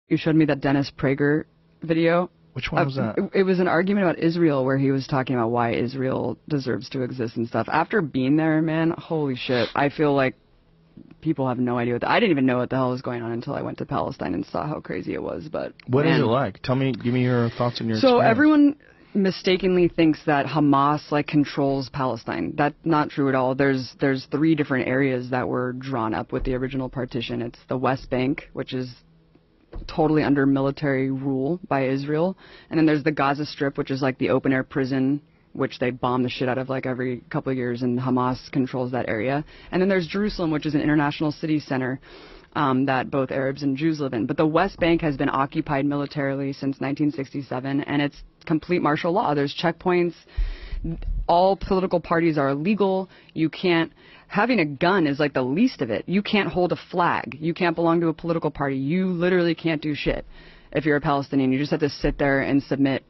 You showed me that Dennis Prager video. Which one was that? It was an argument about Israel where he was talking about why Israel deserves to exist and stuff. After being there, man, holy shit, I feel like people have no idea I didn't even know what the hell was going on until I went to Palestine and saw how crazy it was. But what is it like? Give me your thoughts and your So experience. Everyone mistakenly thinks that Hamas controls Palestine. That's not true at all. There's 3 different areas that were drawn up with the original partition. It's the West Bank, which is totally under military rule by Israel, and then there's the Gaza Strip, which is like the open air prison, which they bomb the shit out of like every couple of years, and Hamas controls that area. And then there's Jerusalem, which is an international city center that both Arabs and Jews live in. But the West Bank has been occupied militarily since 1967, and it's complete martial law. There's checkpoints. All political parties are illegal. You can't. Having a gun is like the least of it. You can't hold a flag. You can't belong to a political party. You literally can't do shit if you're a Palestinian. You just have to sit there and submit.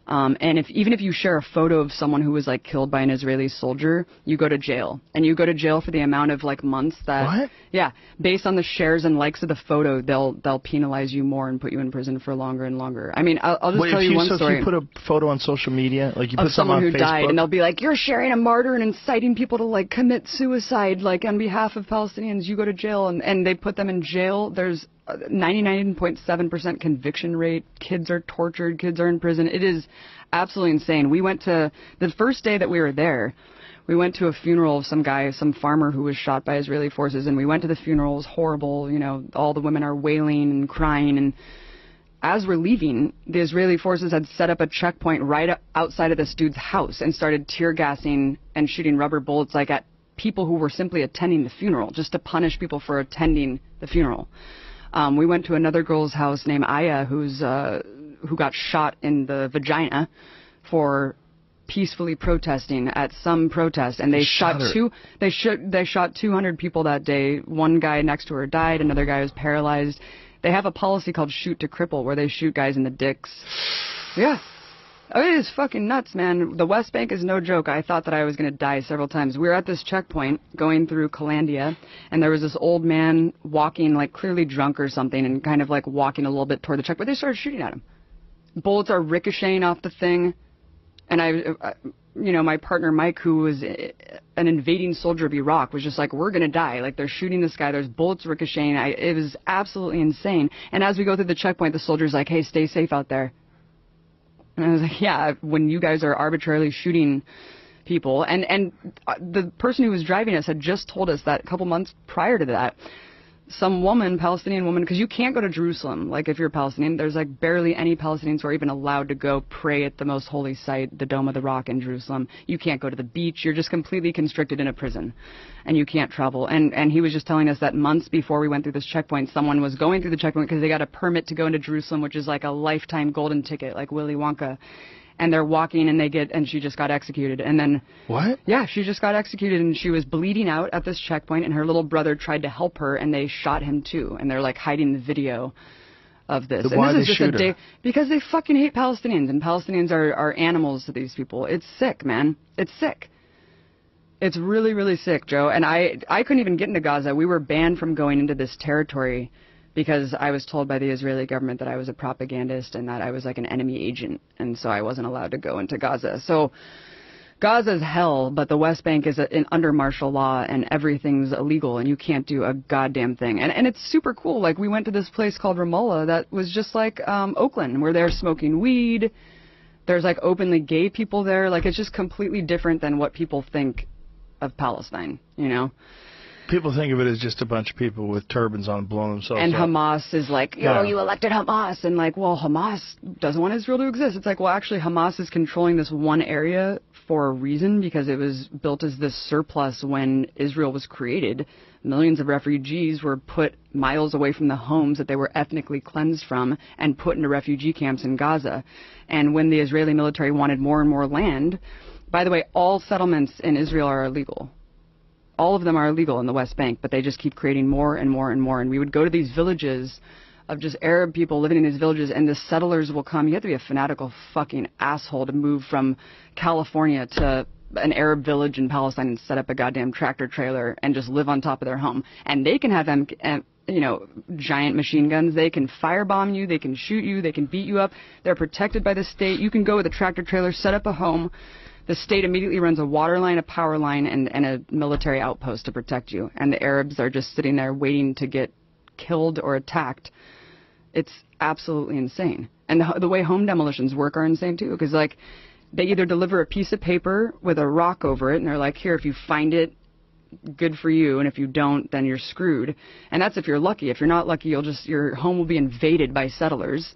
And even if you share a photo of someone who was like killed by an Israeli soldier, you go to jail. And you go to jail for the amount of like months that. What? Yeah, based on the shares and likes of the photo, they'll penalize you more and put you in prison for longer and longer. I mean, I'll just tell you one story. If you put a photo on social media, like you put of someone who on Facebook, died, and they'll be like, "You're sharing a martyr and inciting people to like commit suicide, like on behalf of Palestinians. You go to jail," and they put them in jail. There's 99.7% conviction rate. Kids are tortured. Kids are in prison. It is absolutely insane. We went to the first day that we were there. We went to a funeral of some guy, some farmer who was shot by Israeli forces, and we went to the funeral. It was horrible. You know, all the women are wailing and crying. And as we're leaving, the Israeli forces had set up a checkpoint right outside of this dude's house and started tear gassing and shooting rubber bullets like at people who were simply attending the funeral, just to punish people for attending the funeral. We went to another girl's house named Aya, who got shot in the vagina for peacefully protesting at some protest, and they shot 200 people that day. One guy next to her died, another guy was paralyzed. They have a policy called shoot to cripple, where they shoot guys in the dicks. Yeah. Oh, it is fucking nuts, man. The West Bank is no joke. I thought that I was going to die several times. We were at this checkpoint going through Calandia, and there was this old man walking, like clearly drunk or something, and kind of like walking a little bit toward the checkpoint. They started shooting at him. Bullets are ricocheting off the thing. And my partner Mike, who was an invading soldier of Iraq, was just like, "We're going to die. Like, they're shooting this guy. There's bullets ricocheting." It was absolutely insane. And as we go through the checkpoint, the soldier's like, "Hey, stay safe out there." And I was like, yeah, when you guys are arbitrarily shooting people. And the person who was driving us had just told us that a couple months prior to that, some woman, Palestinian woman, because you can't go to Jerusalem. Like, if you're a Palestinian, there's like barely any Palestinians who are even allowed to go pray at the most holy site, the Dome of the Rock in Jerusalem. You can't go to the beach. You're just completely constricted in a prison, and you can't travel. And he was just telling us that months before we went through this checkpoint, someone was going through the checkpoint because they got a permit to go into Jerusalem, which is like a lifetime golden ticket, like Willy Wonka. And they're walking, and she just got executed. And then... What? Yeah, she just got executed, and she was bleeding out at this checkpoint, and her little brother tried to help her, and they shot him too. And they're like hiding the video of this. Why and they this is just shoot a day her? because they fucking hate Palestinians, and Palestinians are animals to these people. It's sick, man. It's sick. It's really, really sick, Joe. And I couldn't even get into Gaza. We were banned from going into this territory because I was told by the Israeli government that I was a propagandist and that I was like an enemy agent, and so I wasn't allowed to go into Gaza. So Gaza's hell, but the West Bank is under martial law, and everything's illegal, and you can't do a goddamn thing. And it's super cool. Like, we went to this place called Ramallah that was just like Oakland, where they're smoking weed. There's like openly gay people there. Like, it's just completely different than what people think of Palestine, you know? People think of it as just a bunch of people with turbans on blowing themselves and up. Hamas is like, yo, you elected Hamas. And like, well, Hamas doesn't want Israel to exist. It's like, well, actually, Hamas is controlling this one area for a reason, because it was built as this surplus when Israel was created. Millions of refugees were put miles away from the homes that they were ethnically cleansed from and put into refugee camps in Gaza. And when the Israeli military wanted more and more land, by the way, all settlements in Israel are illegal. All of them are illegal in the West Bank, but they just keep creating more and more and more. And we would go to these villages of just Arab people living in these villages, and the settlers will come. You have to be a fanatical fucking asshole to move from California to an Arab village in Palestine and set up a goddamn tractor trailer and just live on top of their home. And they can have giant machine guns. They can firebomb you. They can shoot you. They can beat you up. They're protected by the state. You can go with a tractor trailer, set up a home. The state immediately runs a water line, a power line, and a military outpost to protect you. And the Arabs are just sitting there waiting to get killed or attacked. It's absolutely insane. And the way home demolitions work are insane too, because like they either deliver a piece of paper with a rock over it, and they're like, here, if you find it, good for you, and if you don't, then you're screwed. And that's if you're lucky. If you're not lucky, your home will be invaded by settlers,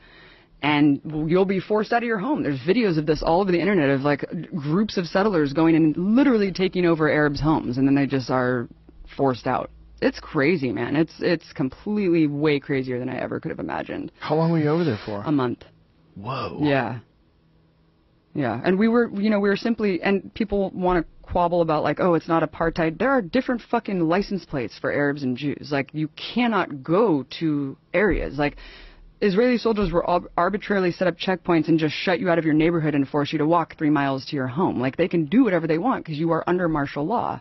and you'll be forced out of your home. There's videos of this all over the internet of like groups of settlers going and literally taking over Arabs' homes, and then they just are forced out. It's crazy, man. It's completely way crazier than I ever could have imagined. How long were you over there for? A month. Whoa. Yeah. Yeah. And we were simply, and people want to quabble about like, oh, it's not apartheid. There are different fucking license plates for Arabs and Jews. Like, you cannot go to areas. Like, Israeli soldiers were arbitrarily set up checkpoints and just shut you out of your neighborhood and force you to walk 3 miles to your home. Like, they can do whatever they want because you are under martial law.